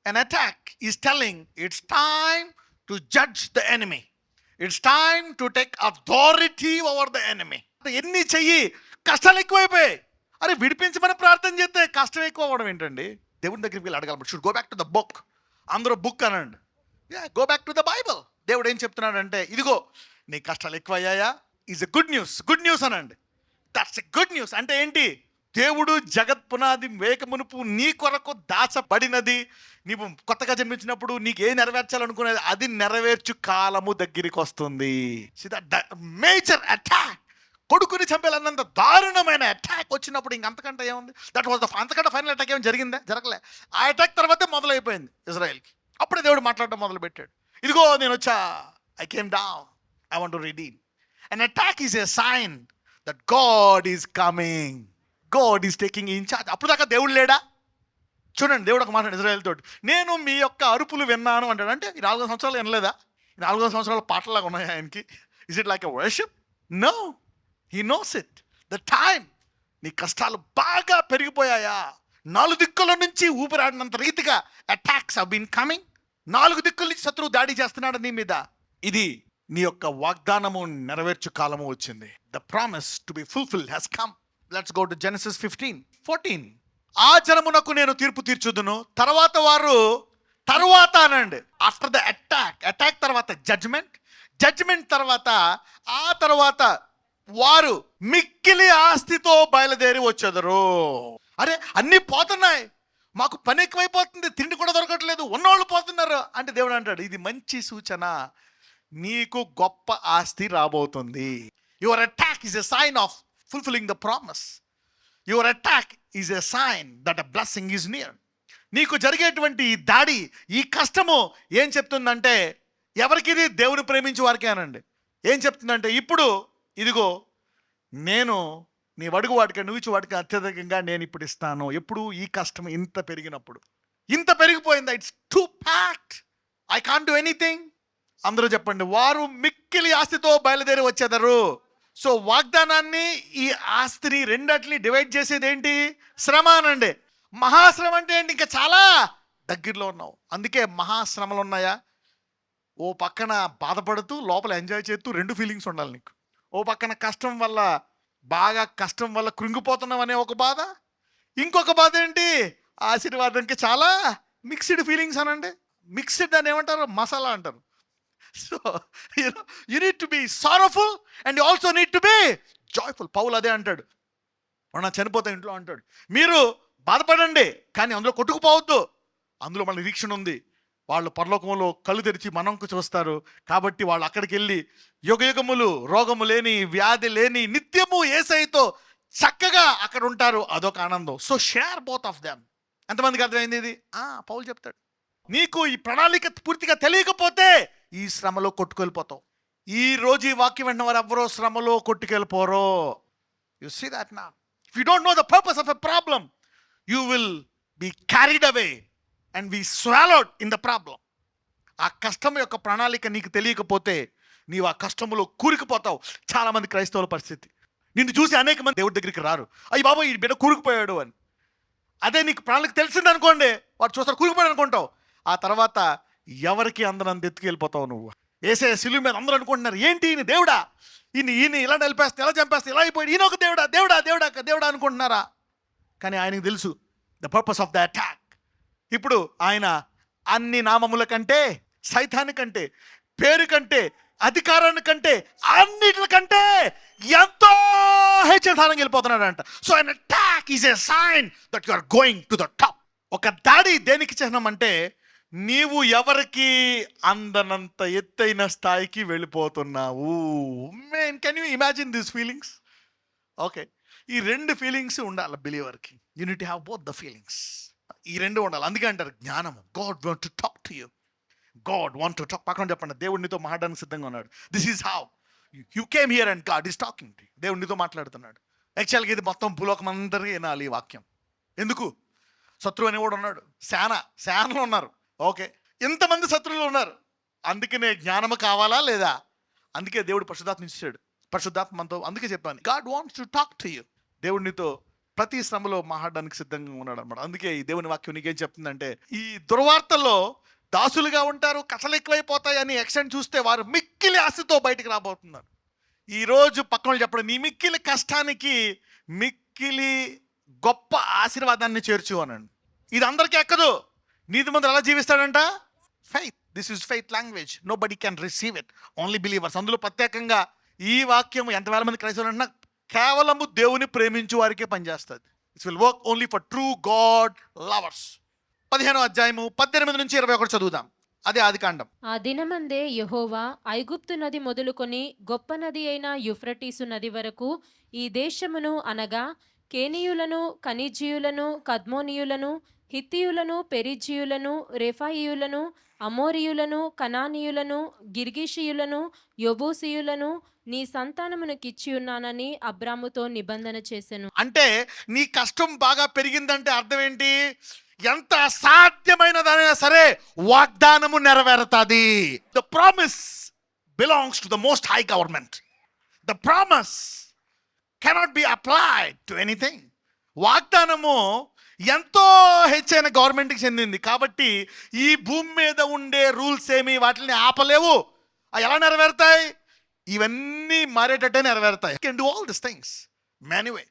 an attack is telling it's time to judge the enemy. It's time to take authority over the enemy. ఎన్ని చెయ్యి, కష్టాలు ఎక్కువైపోయాయి. అరే విడిపించమని ప్రార్థన చేస్తే కష్టం ఎక్కువ అవ్వడం ఏంటండి? దేవుని దగ్గరికి వెళ్ళి అడగాలి. Should go back to the book. అందరూ బుక్ అనండి. Go back to the Bible. దేవుడు ఏం చెప్తున్నాడంటే, ఇదిగో నీ కష్టాలు ఎక్కువ అయ్యాయా, is a good news. Good news అనండి. That's a good news. అంటే ఏంటి? దేవుడు జగత్ పునాది వేక మునుపు నీ కొరకు దాచబడినది, నీవు కొత్తగా జన్మించినప్పుడు నీకు ఏ నెరవేర్చాలనుకునేది అది నెరవేర్చు కాలము దగ్గరికి వస్తుంది. మేజర్ అటాక్, కొడుకుని చంపేయాలన్నంత దారుణమైన అటాక్ వచ్చినప్పుడు ఇంకంతకంటే ఏముంది? దట్ వాజ్ అంతకంటే ఫైనల్ అటాక్ ఏమైనా జరిగిందా? జరగలే. ఆ అటాక్ తర్వాతే మొదలైపోయింది ఇజ్రాయెల్కి. అప్పుడే దేవుడు మాట్లాడటం మొదలు పెట్టాడు. ఇదిగో నేను వచ్చా, I came down, I want to redeem. An attack is a sign that God is coming, God is taking in charge. అప్పుడు దాకా దేవుడు లేడా? చూడండి, దేవుడు ఒక మాట ఇజ్రాయెల్ తోటి, నేను మీ యొక్క అరుపులు విన్నాను అంటాడు. అంటే ఈ 400 సంవత్సరాలు వినలేదా? ఈ 400 సంవత్సరాల పాటలాగా ఉన్నాయి ఆయనకి. Is it like a worship? No, he knows it. The time. నీ కష్టాలు బాగా పెరిగిపోయాయా? 4 దిక్కుల నుంచి ఊపిరాడినంత రీతిగా అటాక్స్ హావ్ బీన్ కమింగ్. 4 దిక్కుల నుంచి శత్రువు దాడి చేస్తున్నాడు నీ మీద. ఇది నీ యొక్క వాగ్దానము నెరవేర్చు కాలము వచ్చింది. The promise to be fulfilled has come. Let's go to Genesis 15:14. ఆ జనమునకు నేను తీర్పు తీర్చుదును, తర్వాత వారు, తర్వాత అనండి, ఆఫ్టర్ ద అటాక్ తర్వాత జడ్జ్మెంట్ తర్వాత, ఆ తర్వాత వారు మిక్కిలి ఆస్తితో బయలుదేరి వచ్చేదరు. అరే అన్నీ పోతున్నాయి, మాకు పని ఎక్కువైపోతుంది, తిండి కూడా దొరకట్లేదు, ఉన్నోళ్ళు పోతున్నారు అంటే దేవుడు అంటాడు, ఇది మంచి సూచన, నీకు గొప్ప ఆస్తి రాబోతుంది. Your attack is a sign of fulfilling the promise. Your attack is a sign that a blessing is near. నీకు జరిగేటువంటి ఈ దాడి, ఈ కష్టము ఏం చెప్తుందంటే, ఎవరికిది? దేవుని ప్రేమించే వారికే అనండి. ఏం చెప్తుందంటే, ఇప్పుడు ఇదిగో నేను నీ అడుగు వాటికి, నువ్వు ఇచ్చి వాటికి అత్యధికంగా నేను ఇప్పుడు ఇస్తాను. ఎప్పుడు? ఈ కష్టం ఇంత పెరిగినప్పుడు. ఇంత పెరిగిపోయిందా? It's too packed, I can't do anything. అందరూ చెప్పండి, వారు మిక్కిలి ఆస్తితో బయలుదేరి వచ్చేదరు. సో వాగ్దానాన్ని, ఈ ఆస్తిని రెండట్ని డివైడ్ చేసేది ఏంటి? శ్రమ అనండి. మహాశ్రమ అంటే ఏంటి? ఇంకా చాలా దగ్గరలో ఉన్నావు. అందుకే మహాశ్రమలు ఉన్నాయా? ఓ పక్కన బాధపడుతూ లోపల ఎంజాయ్ చేస్తూ 2 ఫీలింగ్స్ ఉండాలి నీకు. ఓ పక్కన కష్టం వల్ల, బాగా కష్టం వల్ల కృంగిపోతున్నావు అనే ఒక బాధ, ఇంకొక బాధ ఏంటి? ఆశీర్వాదానికి చాలా మిక్స్డ్ ఫీలింగ్స్ అనండి. మిక్స్డ్ అని ఏమంటారు? మసాలా అంటారు. So, you need to be sorrowful and you also need to be joyful. పౌలు అదే అంటాడు, మన చనిపోతే ఇంట్లో అంటాడు, మీరు బాధపడండి కానీ అందులో కొట్టుకుపోవద్దు, అందులో మన నిరీక్షణ ఉంది. వాళ్ళు పరలోకంలో కళ్ళు తెరిచి మనంకు చూస్తారు. కాబట్టి వాళ్ళు అక్కడికి వెళ్ళి యుగయుగములు రోగము లేని, వ్యాధి లేని, నిత్యము యేసయ్యతో చక్కగా అక్కడ ఉంటారు. అదొక ఆనందం. So share both of them. ఎంతమందికి అర్థమైంది ఇది? పౌలు చెప్తాడు, నీకు ఈ ప్రణాళిక పూర్తిగా తెలియకపోతే ఈ శ్రమలో కొట్టుకెళ్ళిపోతావు. ఈ రోజు ఈ వాక్యం వెంటనే వారు ఎవరో శ్రమలో కొట్టుకెళ్ళిపోరో. You see that now. If you don't know the purpose of a problem, you will be carried away and be swallowed in the problem. ఆ కష్టం యొక్క ప్రణాళిక నీకు తెలియకపోతే నీవు ఆ కష్టంలో కూరుకుపోతావు. చాలామంది క్రైస్తవుల పరిస్థితి, నిన్ను చూసి అనేక మంది దేవుడి దగ్గరికి రారు, అయ్యి బాబు ఈ బిడ్డ కూరుకుపోయాడు అని. అదే నీకు ప్రణాళిక తెలిసింది అనుకోండి, వాడు చూస్తారు కూరుకుపోయాడు అనుకుంటావు. ఆ తర్వాత ఎవరికి అందరంత ఎత్తుకెళ్ళిపోతావు నువ్వు. యేసయ్య సిలువ మీద అందరూ అనుకుంటున్నారు, ఏంటి ఈయన దేవుడా, ఈయన ఇలా నిలిపేస్తే, ఇలా చంపేస్తే, ఇలా అయిపోయి, ఈయన ఒక దేవుడా దేవుడా దేవుడా దేవుడా అనుకుంటున్నారా? కానీ ఆయనకు తెలుసు the purpose of the attack. ఇప్పుడు ఆయన అన్ని నామముల కంటే, సైతాని కంటే, పేరు కంటే, అధికారాన్ని కంటే, అన్నిటికంటే ఎంతో హెచ్చరితానికి వెళ్ళిపోతున్నాడంట. So an attack is a sign that you are going to the top. ఒక దాడి దేనికి చిహ్నం అంటే, నీవు ఎవరికి అందనంత ఎత్తైన స్థాయికి వెళ్ళిపోతున్నావు. Man, can you imagine this feelings? Okay, ఈ 2 ఫీలింగ్స్ ఉండాలి బిలీవర్కి. You need to have both the feelings. ఈ 2 ఉండాలి. అందుకే అంటారు జ్ఞానము. God want to talk to you. God want to talk. పక్కన చెప్పండి, దేవుడు నీతో మాట్లాడడానికి సిద్ధంగా ఉన్నాడు. This is how you came here and God is talking to you. దేవుడు నీతో మాట్లాడుతున్నాడు. యాక్చువల్గా ఇది మొత్తం భూలోకం అందరికీ వినాలి ఈ వాక్యం. ఎందుకు? శత్రువు అని కూడా ఉన్నాడు, శానలు ఉన్నారు. ఓకే, ఇంతమంది శత్రువులు ఉన్నారు. అందుకనే జ్ఞానము కావాలా లేదా? అందుకే దేవుడు పరిశుద్ధాత్మ ఇచ్చాడు. పరిశుద్ధాత్మ మనతో, అందుకే చెప్పాను, God wants to talk to you. దేవుడు నీతో ప్రతి శ్రమలో మాట్లాడడానికి సిద్ధంగా ఉన్నాడు అనమాట. అందుకే ఈ దేవుని వాక్యం నీకేం చెప్తుందంటే, ఈ దుర్వార్తల్లో దాసులుగా ఉంటారు, కథలు ఎక్కువైపోతాయని యాక్షన్ చూస్తే వారు మిక్కిలి ఆశతో బయటకు రాబోతున్నారు. ఈరోజు పక్కన చెప్పడం, నీ మిక్కిలి కష్టానికి మిక్కిలి గొప్ప ఆశీర్వాదాన్ని చేర్చు అనండి. ఇది అందరికీ ఎక్కదు. నీతిమంతుడు ఎలా జీవిస్తాడంట? Faith. This is faith language. Nobody can receive it, only believers. అందులో ప్రత్యేకంగా ఈ వాక్యం ఎంతవేల మంది క్రైస్తవులు అంటున్నా, కేవలము దేవుని ప్రేమించు వారికే పనిచేస్తుంది. It's will work only for true God lovers. 15వ అధ్యాయము 18 నుంచి 21 చదువుదాం. అదే ఆదికాండం. ఆ దినమందే యెహోవా ఐగుప్తు నది మొదలుకొని గొప్ప నది అయిన యూఫ్రటీసు నది వరకు ఈ దేశమును అనగా కేనీయులను, కనిజీయులను, కద్మోనీయులను, హిత్తీయులను, పెరిజీయులను, రెఫాయియులను, అమోరీయులను, కనానీయులను, గిర్గిషీయులను, యెబూసీయులను నీ సంతానమునకిచ్చి ఉన్నానని అబ్రాముతో నిబంధన చేసెను. అంటే నీ కష్టం బాగా పెరిగిందంటే అర్థం ఏంటి? ఎంత అసాధ్యమైనదైనా సరే వాగ్దానము నెరవేరుతుంది. The promise belongs to the most high government. The promise cannot be applied to anything. వాగ్దానము ఎంతో హెచ్చైన గవర్నమెంట్కి చెందింది కాబట్టి ఈ భూమి మీద ఉండే రూల్స్ ఏమి వాటిని ఆపలేవు. అవి ఎలా నెరవేరుతాయి? ఇవన్నీ మారేటట్టే నెరవేరుతాయి. Can do all this things many way.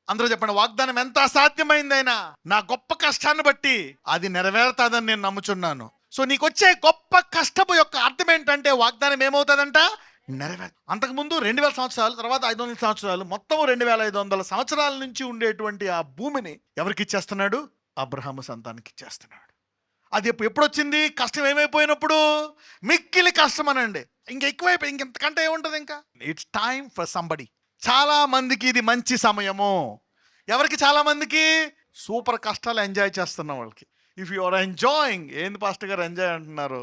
అందరూ చెప్పండి, వాగ్దానం ఎంత అసాధ్యమైందైనా నా గొప్ప కష్టాన్ని బట్టి అది నెరవేరుతాదని నేను నమ్ముచున్నాను. సో నీకు వచ్చే గొప్ప కష్టపు యొక్క అర్థం ఏంటంటే, వాగ్దానం ఏమవుతుందంట? నెరవేరు. అంతకుముందు 2000 సంవత్సరాలు, తర్వాత 500 సంవత్సరాలు, మొత్తం 2500 సంవత్సరాల నుంచి ఉండేటువంటి ఆ భూమిని ఎవరికి ఇచ్చేస్తున్నాడు? అబ్రహాము సంతానికి ఇచ్చేస్తున్నాడు. అది ఎప్పుడు వచ్చింది? కష్టం ఏమైపోయినప్పుడు. మిక్కిలి కష్టం అనండి. ఇంకా ఎక్కువైపోయి ఇంకెంతకంటే ఏముంటుంది ఇంకా. It's time for somebody. చాలా మందికి ఇది మంచి సమయము. ఎవరికి? చాలా మందికి. సూపర్ కష్టాలు ఎంజాయ్ చేస్తున్న వాళ్ళకి. ఇఫ్ యు ఆర్ ఎంజాయింగ్, ఏంది పాస్టర్ గారు ఎంజాయ్ అంటున్నారు?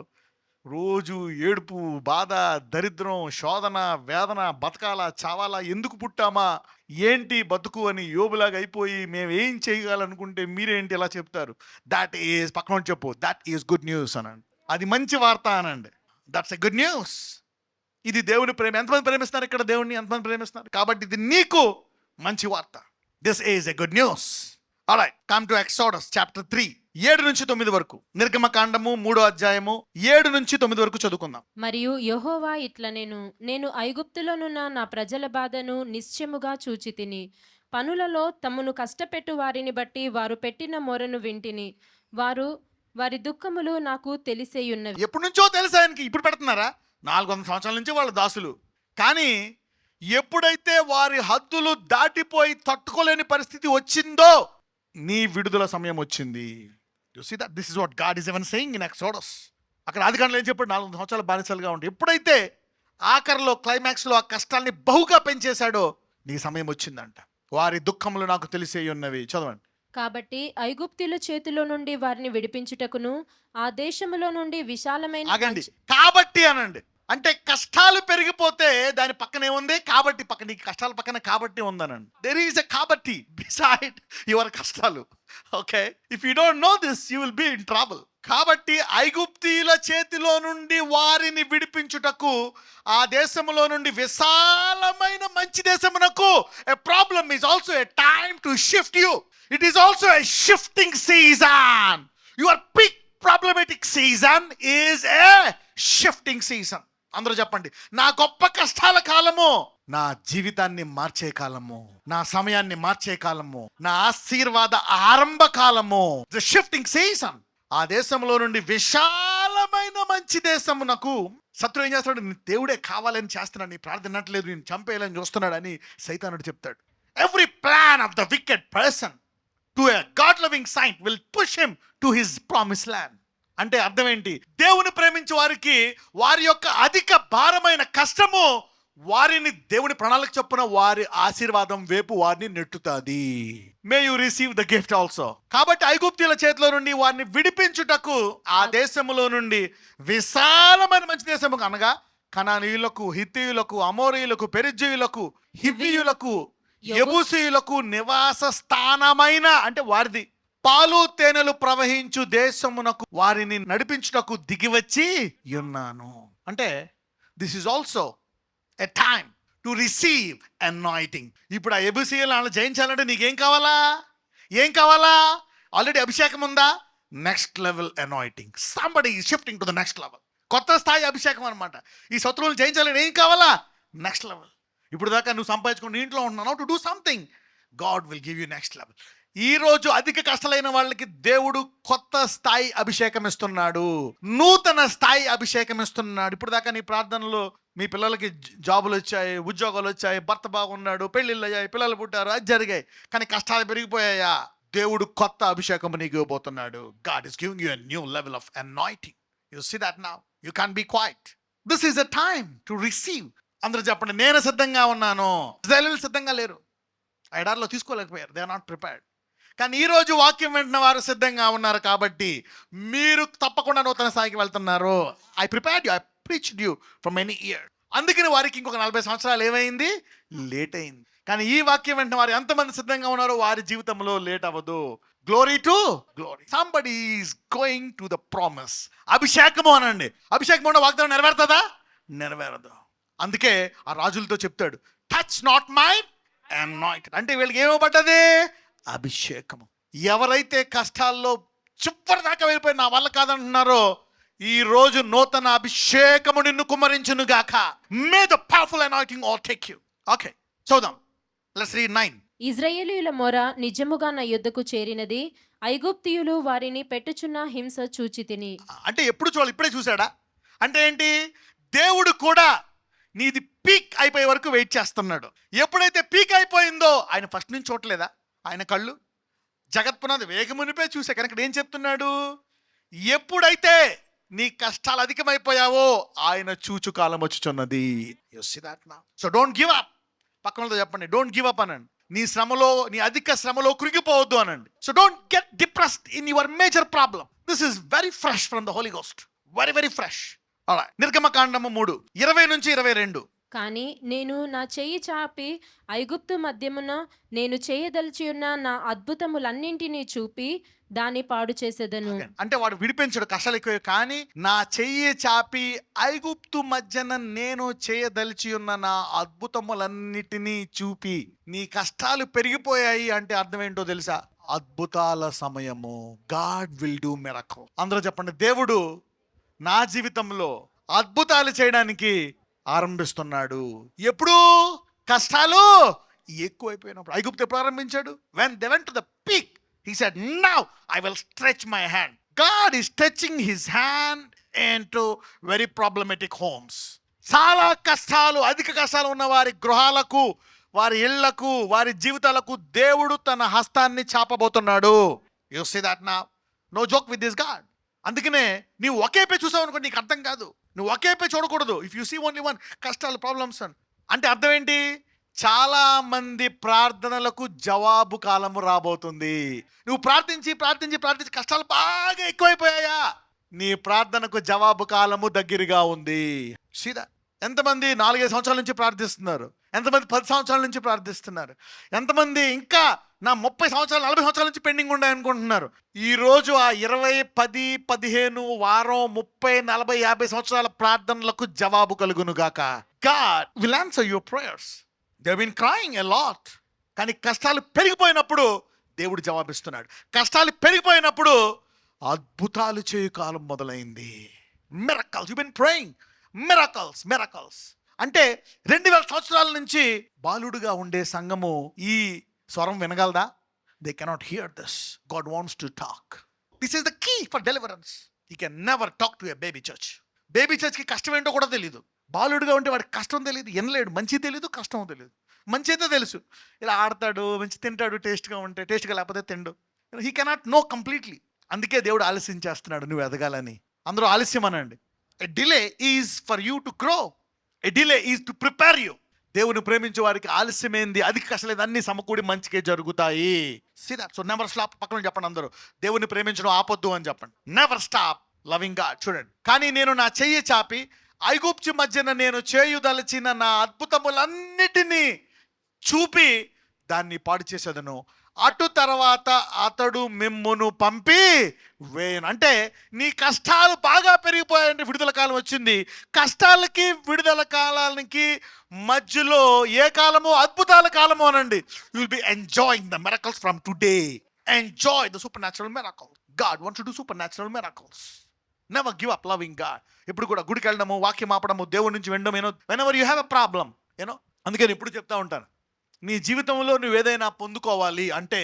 రోజు ఏడుపు, బాధ, దరిద్రం, శోధన, వేదన, బతకాలా చావాలా, ఎందుకు పుట్టామా, ఏంటి బతుకు అని యోబులాగా అయిపోయి మేము ఏం చేయగలనుకుంటే మీరేంటి ఇలా చెప్తారు? దాట్ ఈజ్, పక్కన చెప్పు, దట్ ఈజ్ గుడ్ న్యూస్ అనండి. అది మంచి వార్త అనండి. That's a good news. ఇది దేవుని ప్రేమ. ఎంతమంది ప్రేమిస్తున్నారు ఇక్కడ దేవుణ్ణి? ఎంతమంది ప్రేమిస్తున్నారు? కాబట్టి ఇది నీకు మంచి వార్త. This is a good news. Alright, come to exodus chapter 3, 7 నుంచి 9 వరకు. నిర్గమకాండము 3వ అధ్యాయము 7 నుంచి 9 వరకు చదువుకుందాం. మరియు యెహోవా ఇట్లా నేను ఐగుప్తులోనున్న నా ప్రజల బాధను నిశ్చయముగా చూచి తిని, పనులలో తమను కష్టపెట్టు వారిని బట్టి వారు పెట్టిన మొరను వింటిని. వారి దుఃఖములు నాకు తెలిసేయున్నవి. ఎప్పటి నుంచో తెలుసు ఆయనకి. ఇప్పుడు పెడుతున్నారా? 400 సంవత్సరాల నుంచి వాళ్ళ దాసులు. కానీ ఎప్పుడైతే వారి హద్దులు దాటిపోయి తట్టుకోలేని పరిస్థితి వచ్చిందో, నీ విడుదల సమయం వచ్చింది. You see that this is what God is even saying in Exodus. అక్కడ ఆదికాండలో ఏం చెప్పాడు? 400 సంవత్సరాలు బానిసలుగా ఉండి ఎప్పుడైతే ఆఖరిలో క్లైమాక్స్లో ఆ కష్టాల్ని బహుగా పెంచేశాడో, నీ సమయం వచ్చిందంట. వారి దుఃఖములు నాకు తెలిసే ఉన్నవి. చదవండి. కాబట్టి ఐగుప్తుల చేతిలో నుండి వారిని విడిపించుటకును, ఆ దేశములో నుండి విశాలమైన ఆగండి. కాబట్టి అనండి. అంటే కష్టాలు పెరిగిపోతే దాని పక్కనే ఉంది కాబట్టి, పక్కన నీకు కష్టాల పక్కన కాబట్టి ఉందనండి. దెర్ ఈజ్ ఎ కాబట్టి బిసైడ్ యువర్ కష్టాలు. Okay, if you don't know this you will be in trouble. కాబట్టి ఐగుప్తీయుల చేతిలో నుండి వారిని విడిపించుటకు, ఆ దేశములో నుండి విశాలమైన మంచి దేశమునకు. A problem is also a time to shift you. It is also a shifting season. Your peak problematic season is a shifting season. అందరూ చెప్పండి, నా గొప్ప కష్టాల కాలము నా జీవితాన్ని మార్చే కాలము, నా సమయాన్ని మార్చే కాలము, నా ఆశీర్వాద ఆరంభ కాలము. The shifting season. ఆ దేశంలో నుండి విశాలమైన మంచి దేశమునకు. శత్రువు ఏం చేస్తాడు? దేవుడే కావాలని చేస్తున్నాడు, నీ ప్రార్థన వినట్లేదు, నేను చంపేయాలని చూస్తున్నాడు అని సైతానుడు చెప్తాడు. Every plan of the wicked person to a God-loving saint will push him to his promised land. అంటే అర్థం ఏంటి? దేవుని ప్రేమించే వారికి వారి యొక్క అధిక భారమైన కష్టము వారిని దేవుని ప్రణాళిక చొప్పున వారి ఆశీర్వాదం వైపు వారిని నెట్టుతుంది. May you receive the gift also. కాబట్టి ఐగుప్తీయుల చేతిలో నుండి వారిని విడిపించుటకు, ఆ దేశములో నుండి విశాలమైన మంచి దేశము అనగా కనానీయులకు, హిత్తీయులకు, అమోరీయులకు, పెరిజ్జీయులకు, హివ్వీయులకు, యెబూసీయులకు నివాస స్థానమైన, అంటే వారిది, పాలు తేనెలు ప్రవహించు దేశమునకు వారిని నడిపించుటకు దిగివచ్చి ఉన్నాను. అంటే this is also a time to receive anointing. ఇప్పుడు ఆ ఎబిసిఎల్ వాళ్ళు జయించాలంటే నీకేం కావాలా? ఏం కావాలా? ఆల్రెడీ అభిషేకం ఉందా? Next level anointing. Somebody shifting to the next level. కొత్త స్థాయి అభిషేకం అనమాట. ఈ శత్రువులు జయించాలని ఏం కావాలా? Next level. ఇప్పుడు దాకా నువ్వు సంపాదించుకుని నీ ఇంట్లో ఉంటున్నావు, to do something, God will give you next level. ఈ రోజు అధిక కష్టాలైన వాళ్ళకి దేవుడు కొత్త స్థాయి అభిషేకం ఇస్తున్నాడు, నూతన స్థాయి అభిషేకం ఇస్తున్నాడు. ఇప్పుడు దాకా నీ ప్రార్థనలో మీ పిల్లలకి జాబులు వచ్చాయి, ఉద్యోగాలు వచ్చాయి, భర్త బాగున్నాడు, పెళ్ళిళ్ళు అయ్యాయి, పిల్లలు పుట్టారు, అది జరిగాయి, కానీ కష్టాలు పెరిగిపోయాయా? దేవుడు కొత్త అభిషేకం నీకు ఇవ్వబోతున్నాడు. God is giving you a new level of anointing. You see that now. You can't be quiet. This is a time to receive. అందరూ చెప్పండి, నేను సిద్ధంగా ఉన్నాను. ఇశ్రాయేలీయులు సిద్ధంగా లేరు, ఆ ఎడారిలో తీసుకోలేకపోయారు. They are not prepared. కానీ ఈరోజు వాక్యం వింటున్న వారు సిద్ధంగా ఉన్నారు కాబట్టి మీరు తప్పకుండా నూతన స్థాయికి వెళ్తున్నారు. I prepared you, I preached you for many years. అందుకని వారికి ఇంకొక 40 సంవత్సరాలు ఏమైంది? లేట్ అయింది. కానీ ఈ వాక్యం వింటున్న వారు ఎంతమంది సిద్ధంగా ఉన్నారో వారి జీవితంలో లేట్ అవ్వదు. Glory to glory. Somebody is going to the promise. అభిషేకము అనండి. అభిషేకం ఉన్న వాగ్దానం నెరవేరుతుందా? నెరవేరదు. అందుకే ఆ రాజులతో చెప్తాడు, టచ్ నాట్ మై అనాయింటెడ్. అంటే వీళ్ళకి ఏమవ్వబడ్డది? అభిషేకము. ఎవరైతే కష్టాల్లో చివరి దాకా వెళ్ళిపోయి నా వల్ల కాదంటున్నారో, ఈ రోజు నూతన అభిషేకము నిన్ను కుమ్మరించును గాక. May the powerful anointing all take you. Okay, చూద్దాం. Let's read 9. ఇశ్రాయేలీయుల మొర నిజముగా నా యుద్ధకు చేరినది, ఐగుప్తీయులు వారిని పెట్టుచున్న హింస చూచితిని. అంటే ఎప్పుడు చూడాలి? ఇప్పుడే చూసాడా? అంటే ఏంటి? దేవుడు కూడా నీది పీక్ అయిపోయే వరకు వెయిట్ చేస్తున్నాడు. ఎప్పుడైతే పీక్ అయిపోయిందో ఆయన ఫస్ట్ నుంచి చూడలేదా? ఆయన కళ్ళు జగత్పునాది వేగమునిపై చూసే. కనుక ఏం చెప్తున్నాడు? ఎప్పుడైతే నీ కష్టాలు అధికమైపోయావో ఆయన చూచు కాలం వచ్చుచున్నది. You see that now. So don't give up. పక్కనతో చెప్పండి, డోంట్ గివ్ అప్ అనండి. నీ శ్రమలో, నీ అధిక శ్రమలో కృంగిపోవద్దు అనండి. So don't get depressed in your major problem. This is very fresh from the Holy Ghost. Very very fresh. అలా నిర్గమకాండము 3:20-22. కానీ నేను నా చెయ్యి చాపి ఐగుప్తు మధ్యమున నేను చేయదలిచియున్న నా అద్భుతములన్నింటినీ చూపి దాన్ని పాడు చేసేదను. అంటే వాడు విడిపించడు కష్టాలు ఎక్కువ, కానీ నా చెయ్యి చాపి ఐగుప్తు మధ్యన నేను చేయదలిచి ఉన్న నా అద్భుతములన్నిటినీ చూపి. నీ కష్టాలు పెరిగిపోయాయి అంటే అర్థం ఏంటో తెలుసా? అద్భుతాల సమయము. God will do miracle. అందరూ చెప్పండి, దేవుడు నా జీవితంలో అద్భుతాలు చేయడానికి ఆరంభిస్తున్నాడు. ఎప్పుడు? కష్టాలు ఎక్కువైపోయినప్పుడు. ఐగుప్తు ఎప్పుడు ఆరంభించాడు? when they went to the peak, he said, now I will stretch my hand. God is stretching his hand into very problematic homes. చాలా కష్టాలు, అధిక కష్టాలు ఉన్న వారి గృహాలకు, వారి ఇళ్లకు, వారి జీవితాలకు దేవుడు తన హస్తాన్ని చాపబోతున్నాడు. You see that now? No joke with this God. అందుకనే నీవు ఒకేపై చూసావు అనుకో, నీకు అర్థం కాదు. నువ్వు ఒకేపై చూడకూడదు. If you see only one, కష్టాలు, ప్రాబ్లమ్స్ అంటే అర్థం ఏంటి? చాలా మంది ప్రార్థనలకు జవాబు కాలము రాబోతుంది. నువ్వు ప్రార్థించి ప్రార్థించి ప్రార్థించి కష్టాలు బాగా ఎక్కువైపోయాయా? నీ ప్రార్థనకు జవాబు కాలము దగ్గరగా ఉంది. సీదా ఎంతమంది 4-5 సంవత్సరాల నుంచి ప్రార్థిస్తున్నారు? ఎంతమంది 10 సంవత్సరాల నుంచి ప్రార్థిస్తున్నారు? ఎంతమంది ఇంకా నా 30 సంవత్సరాలు 40 సంవత్సరాల నుంచి పెండింగ్ ఉన్నాయనుకుంటున్నారు? ఈరోజు ఆ 20, 10, 15 వారం 30, 40, 50 సంవత్సరాల ప్రార్థనలకు జవాబు కలుగును గాక. God will answer your prayers. They have been crying a lot. కానీ కష్టాలు పెరిగిపోయినప్పుడు దేవుడు జవాబిస్తున్నాడు. కష్టాలు పెరిగిపోయినప్పుడు అద్భుతాలు చేయు కాలం మొదలైంది. Miracles. You been praying miracles, miracles. అంటే 2000 సంవత్సరాల నుంచి బాలుడుగా ఉండే సంఘము ఈ స్వరం వినగలదా? They cannot hear this. God wants to talk. This is the key for deliverance. You can never talk to a baby church. Baby చర్చ్కి కష్టం ఏంటో కూడా తెలియదు. బాలుడుగా ఉంటే వాడికి కష్టం తెలియదు, ఎనలేడు. మంచి తెలియదు, కష్టం తెలియదు. మంచి అయితే తెలుసు, ఇలా ఆడతాడు, మంచి తింటాడు, టేస్ట్గా ఉంటే, టేస్ట్గా లేకపోతే తిండు. He cannot know completely. అందుకే దేవుడు ఆలస్యం చేస్తున్నాడు నువ్వు ఎదగాలని. అందరూ ఆలస్యం అనండి. A delay is for you to grow. A delay is to prepare you. దేవుని ప్రేమించే వారికి ఆలస్యమైంది, అధిక కష్టలేదు, అన్ని సమకూడి మంచికే జరుగుతాయి. See that. So never stop. పక్కన చెప్పండి అందరూ, దేవుని ప్రేమించడం ఆపొద్దు అని చెప్పండి. Never stop loving God. చూడండి, కానీ నేను నా చెయ్యి చాపి ఐగుప్తు మధ్యన నేను చేయుదలచిన నా అద్భుతములన్నిటినీ చూపి దాన్ని పాడు చేసేదను. అటు తర్వాత అతడు మిమ్మును పంపి వేయను. అంటే నీ కష్టాలు బాగా పెరిగిపోయాయంటే విడుదల కాలం వచ్చింది. కష్టాలకి విడుదల కాలానికి మధ్యలో ఏ కాలమో అద్భుతాల కాలమో అనండి. You will be enjoying the miracles from today. Enjoy the super natural miracle. God wants to do super natural miracles. Never give up loving God. ఎప్పుడు కూడా గుడికి వెళ్ళడము, వాక్యం ఆపడము, దేవుడి నుంచి వినడం, when ever you have a problem అందుకని ఇప్పుడు చెప్తా ఉంటాను, నీ జీవితంలో నువ్వు ఏదైనా పొందుకోవాలి అంటే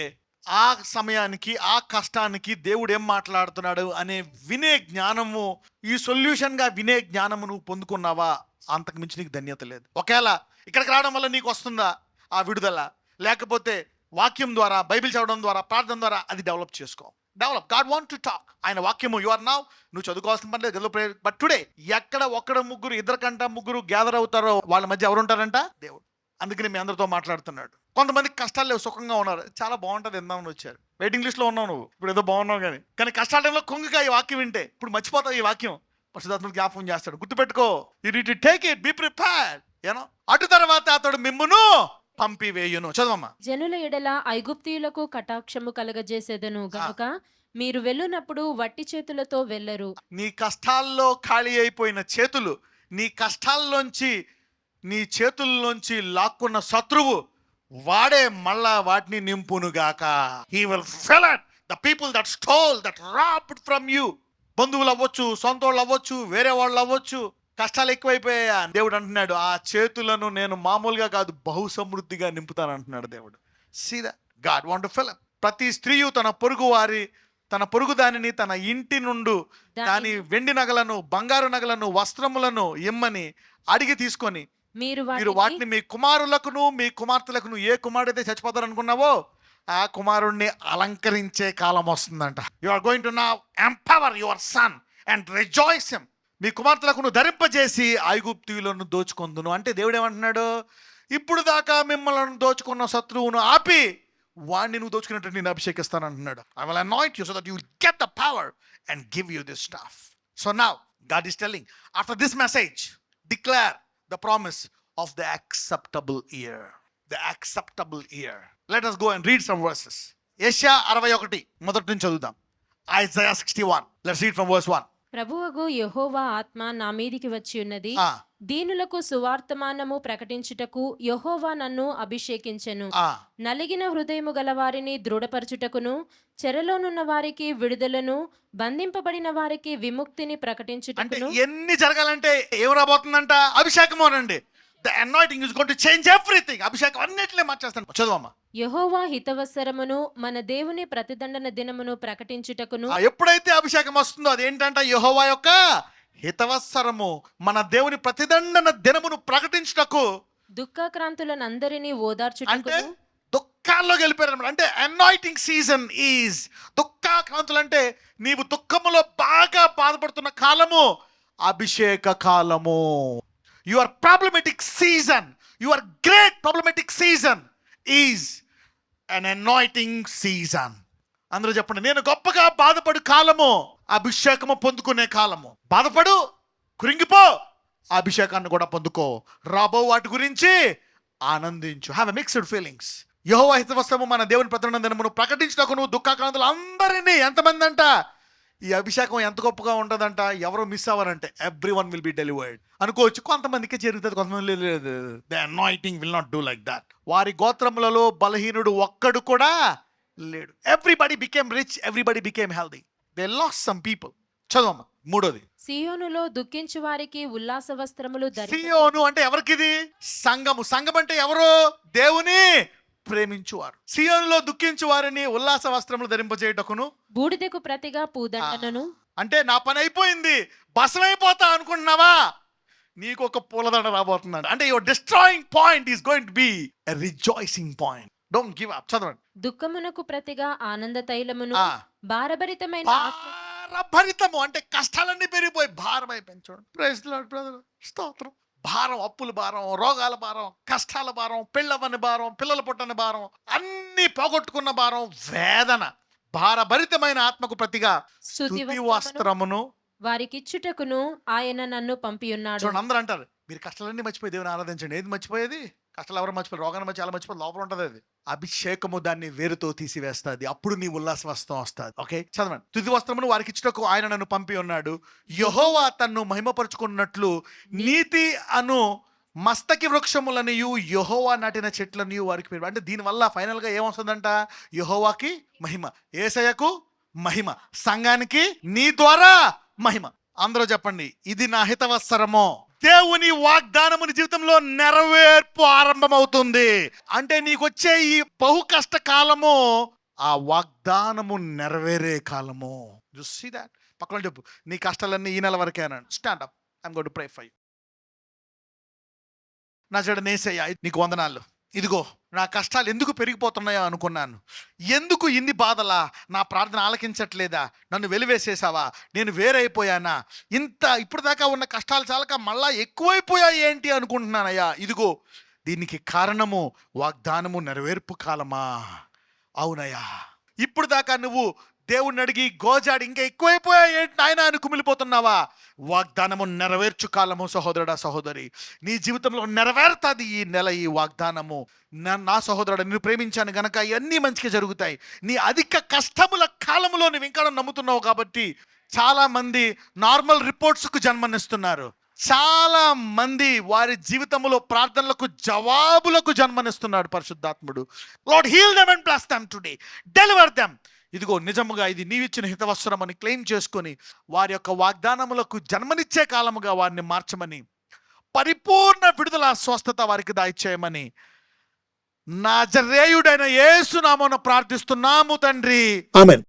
ఆ సమయానికి ఆ కష్టానికి దేవుడు ఏం మాట్లాడుతున్నాడు అనే వినే జ్ఞానము, ఈ సొల్యూషన్గా వినే జ్ఞానము నువ్వు పొందుకున్నావా, అంతకు మించి నీకు ధన్యత లేదు. ఒకవేళ ఇక్కడికి రావడం వల్ల నీకు వస్తుందా ఆ విడుదల, లేకపోతే వాక్యం ద్వారా, బైబిల్ చదవడం ద్వారా, ప్రార్థన ద్వారా అది డెవలప్ చేసుకో. Develop. God want to talk. ఆయన వాక్యము యు ఆర్ నౌ. నువ్వు చదువుకోవాల్సిన పని లేదు, ప్రేయర్. బట్ టుడే ఎక్కడ ఒక్కడ ముగ్గురు, ఇద్దరు కంట ముగ్గురు గ్యాదర్ అవుతారో వాళ్ళ మధ్య ఎవరు ఉంటారంట? దేవుడు. అందుకని మీ అందరితో మాట్లాడుతున్నాడు. కొంతమందికి కష్టాలు లేవు, సుఖంగా ఉన్నారు, చాలా బాగుంటుంది, ఎందామని వచ్చారు, వెయిటింగ్ లిస్ట్లో ఉన్నావు నువ్వు, ఇప్పుడు ఏదో బాగున్నావు కానీ కష్టాల టైంలో కొంగగా ఈ వాక్యం వింటే ఇప్పుడు మర్చిపోతావు. ఈ వాక్యం పరిశుద్ధాత్ముడు జ్ఞాపకం చేస్తాడు. గుర్తుపెట్టుకో, you need to take it, be prepared. అటు తర్వాత అతడు మిమ్మును పంపివేయును. చదవమ్మా. జనుల ఎడల ఐగుప్తీయులకు కటాక్షము కలగజేసేదను గనుక మీరు వెళ్ళునప్పుడు వట్టి చేతులతో వెళ్ళరు. నీ కష్టాల్లో ఖాళీ అయిపోయిన చేతులు, నీ కష్టాల్లోంచి, నీ చేతుల్లోంచి లాక్కున్న శత్రువు వాడే మళ్ళా వాటిని నింపునుగాక. He will fill it. The people that stole, that robbed from you. బంధువులు అవ్వచ్చు, సొంత వాళ్ళు అవ్వచ్చు, వేరే వాళ్ళు అవ్వచ్చు. కష్టాలు ఎక్కువైపోయా, దేవుడు అంటున్నాడు ఆ చేతులను నేను మామూలుగా కాదు బహు సమృద్ధిగా నింపుతాను అంటున్నాడు దేవుడు. See that God want to fill it. ప్రతి స్త్రీయు తన పొరుగు వారి, తన పొరుగు దానిని తన ఇంటి నుండి దాని వెండి నగలను, బంగారు నగలను, వస్త్రములను ఇమ్మని అడిగి తీసుకొని మీరు వాటిని మీ కుమారులకును మీ కుమార్తెలకును, ఏ కుమారుడైతే చచ్చిపోతారు అనుకున్నావో ఆ కుమారుణ్ణి అలంకరించే కాలం వస్తుందంట. You are going to now empower your son and rejoice him. మీ కుమార్తెలకు ధరింపజేసి ఐగుప్తీయులను దోచుకొందును. అంటే దేవుడు ఏమంటున్నాడు? ఇప్పుడు దాకా మిమ్మల్ని దోచుకున్న శత్రువును ఆపి వాడిని నువ్వు దోచుకున్నట్టు నేను అభిషేకిస్తాను అంటున్నాడు. I will anoint you so that you will get the power and give you this stuff. So now God is telling, after this message declare the promise of the acceptable year. The acceptable year. Let us go and read some verses. యెషయా 61 మొదటి నుంచి చదువుదాం. Isaiah 61. Let's read from verse 1. ప్రభువగు యెహోవా ఆత్మ నా మీదికి వచ్చి ఉన్నది. దీనులకు సువార్తమానము ప్రకటించుటకు యెహోవా నన్ను అభిషేకించెను. నలిగిన హృదయము గల వారిని దృఢపరచుటకును, చెరలోనున్న వారికి విడుదలను, బంధింపబడిన వారికి విముక్తిని ప్రకటించుటకును. ఎన్ని జరగాలంటే ఏం రాబోతుందంట? అభిషేకము అనండి. The anointing is going to change everything. అభిషేకం అన్నిటిని మార్చేస్తాను. చదవమ్మా. యెహోవా హితవత్సరమును మన దేవుని ప్రతిదండన దినమును ప్రకటించుటకును. ఎప్పుడైతే అభిషేకం వస్తుందో అదేంటంట? యెహోవా యొక్క హితవత్సరము, మన దేవుని ప్రతిదండన దినమును ప్రకటించుటకు, దుఃఖాక్రాంతులనందరినీ ఓదార్చుటకును. దుఃఖాల్లోకి వెళ్ళిపోయారు. అంటే అనాయింటింగ్ సీజన్ ఈజ్ దుఃఖాక్రాంతులు. అంటే నీవు దుఃఖములో బాగా బాధపడుతున్న కాలము అభిషేక కాలము. Your problematic season, your great problematic season is an anointing season. అందరూ చెప్పండి, నేను గొప్పగా బాధపడు కాలము అభిషేకము పొందుకునే కాలము. బాధపడు, కృంగిపో, అభిషేకాన్ని కూడా పొందుకో. రాబో వాటి గురించి ఆనందించు. Have a mixed feelings. Jehovah హితవత్సరము మన దేవుని ప్రతిదండన దినమును ప్రకటించుటకును, దుఃఖాక్రాంతులు అందరినీ, ఎంతమంది అంట? ఈ అభిషేకం ఎంత గొప్పగా ఉంటుందంట, ఎవరు మిస్ అవ్వరంటే every one will be delivered అనుకోవచ్చు. కొంతమందికి జరుగుతుంది, కొంతమంది లేదు. The anointing will not do like that. వారి గోత్రములలో బలహీనుడు ఒక్కడు కూడా లేడు. Everybody became rich, everybody became healthy. They lost some people. చదవమ్మా. మూడోది, సియోనులో దుఃఖించు వారికి ఉల్లాస వస్త్రములు. సియోను అంటే ఎవరికిది? సంఘము. సంఘం అంటే ఎవరు? దేవుని ప్రేమించువారు. సియోనులో దుఃఖించు వారిని ఉల్లాస వస్త్రములు ధరింపజేయుటకును, బూడిదకు ప్రతిగా పూదండను. అంటే నా పని అయిపోయింది, భస్మైపోతా అనుకుంటున్నావా? నీకు ఒక పూలదండ రాబోతున్నాడు. అంటే your destroying point is going to be a rejoicing point. Don't give up. చదవండి. దుఃఖమునకు ప్రతిగా ఆనంద తైలమును, భారభరితమైన భారభరితము అంటే కష్టాలన్నీ పెరిగిపోయి భారం అయిపోయింది. చూడండి. Praise the Lord brother. స్తోత్రం. భారం, అప్పుల భారం, రోగాల భారం, కష్టాల భారం, పెళ్ళవని భారం, పిల్లల పుట్టని భారం, అన్ని పోగొట్టుకున్న భారం, వేదన, భారభరితమైన ఆత్మకు ప్రతిగా స్తుతి వస్త్రమును వారికిచ్చుటకును ఆయన నన్ను పంపి ఉన్నాడు. చూడండి, అందరూ అంటారు మీరు కష్టాలన్నీ మర్చిపోయి దేవుని ఆరాధించండి. ఏది మర్చిపోయేది? కష్టాలు ఎవరు మర్చిపోయి, రోగాన్ని చాలా మర్చిపోయి లోపల ఉంటుంది అది. అభిషేకము దాన్ని వేరుతో తీసివేస్తుంది. అప్పుడు నీ ఉల్లాస వస్త్రం వస్తుంది. ఓకే, చదవండి. తుది వస్త్రమును వారికి ఇచ్చుటకు ఆయన నన్ను పంపి ఉన్నాడు. యెహోవా తన్ను మహిమపరుచుకున్నట్లు నీతి అను మస్తకి వృక్షములనియు యెహోవా నాటిన చెట్లనియు వారికి పేరు. అంటే దీనివల్ల ఫైనల్గా ఏమొస్తుందంట? యెహోవాకి మహిమ, యేసయ్యకు మహిమ, సంఘానికి నీ ద్వారా మహిమ. అందరూ చెప్పండి, ఇది నా హితవత్సరము. దేవుని వాగ్దానము నీ జీవితంలో నెరవేర్పు ఆరంభమవుతుంది. అంటే నీకు వచ్చే ఈ బహు కష్ట కాలము ఆ వాగ్దానము నెరవేరే కాలము. You see that? పక్కన చెప్పు, నీ కష్టాలన్నీ ఈ నెల వరకే అన్నాడు. Stand up, I'm going to pray for you. నా చెడు నేసయ్యా, నీకు వందనాలు. ఇదిగో నా కష్టాలు ఎందుకు పెరిగిపోతున్నాయో అనుకున్నాను. ఎందుకు ఇన్ని బాధలా? నా ప్రార్థన ఆలకించట్లేదా? నన్ను వెలివేసేసావా? నేను వేరైపోయానా? ఇప్పుడు దాకా ఉన్న కష్టాలు చాలక మళ్ళా ఎక్కువైపోయాయి ఏంటి అనుకుంటున్నానయ్యా. ఇదిగో దీనికి కారణము వాగ్దానము నెరవేర్పు కాలమా? అవునయ్యా. ఇప్పుడు దాకా నువ్వు దేవుణ్ణి అడిగి గోజాడి ఇంకా ఎక్కువైపోయాయి ఏంటి నాయన అని కుమిలిపోతున్నావా? వాగ్దానము నెరవేర్చు కాలము సహోదరుడా, సహోదరి. నీ జీవితంలో నెరవేరుతుంది ఈ నెల ఈ వాగ్దానము. నా సహోదరుడు, నేను ప్రేమించాను గనక ఇవన్నీ మంచిగా జరుగుతాయి. నీ అధిక కష్టముల కాలంలో నువ్వు ఇంకా నమ్ముతున్నావు కాబట్టి చాలా మంది నార్మల్ రిపోర్ట్స్కు జన్మనిస్తున్నారు. చాలా మంది వారి జీవితంలో ప్రార్థనలకు జవాబులకు జన్మనిస్తున్నాడు పరిశుద్ధాత్ముడు. Lord heal them and bless them today, deliver them. ఇదిగో నిజముగా ఇది నీవిచ్చిన హితవస్త్రం అని క్లెయిమ్ చేసుకొని వారి యొక్క వాగ్దానములకు జన్మనిచ్చే కాలముగా వారిని మార్చమని, పరిపూర్ణ విడుదల స్వస్థత వారికి దయచేయమని నాజరేయుడైన యేసు నామమున ప్రార్థిస్తున్నాము తండ్రి. ఆమేన్.